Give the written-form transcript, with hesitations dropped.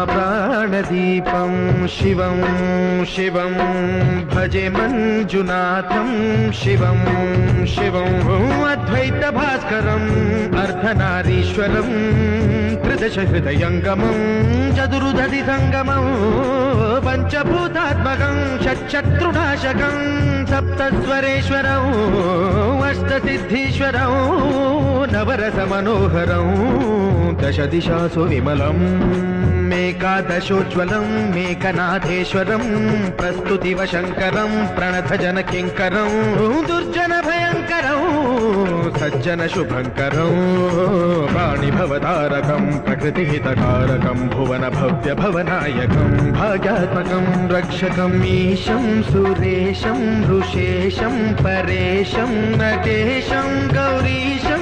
महाप्राणदीपं शिवं शिवं भजे मंजुनाथं शिवं शिवं अद्वैतभास्करम् अर्धनारीश्वरं त्रिदशहृदयङ्गमं चतुर्दधिसङ्गमं पञ्चभूतात्मकं षट्शत्रुनाशकं सप्तस्वरेश्वरं अष्टसिद्धीश्वरं नवरसमनोहरं दशदिशासु विमलम् मेकादशोज्ज्वलं मेकनाथेश्वरं प्रस्तुतिवशङ्करं प्रणतजनकिङ्करं दुर्जनभयङ्करं सज्जनशुभङ्करं वाणिभवतारकं प्रकृतिहितकारकं भुवनभव्यभवनायकं भाग्यात्मकं रक्षकम् ईशं सुरेशं ऋषेशं परेशं नटेशं गौरीशं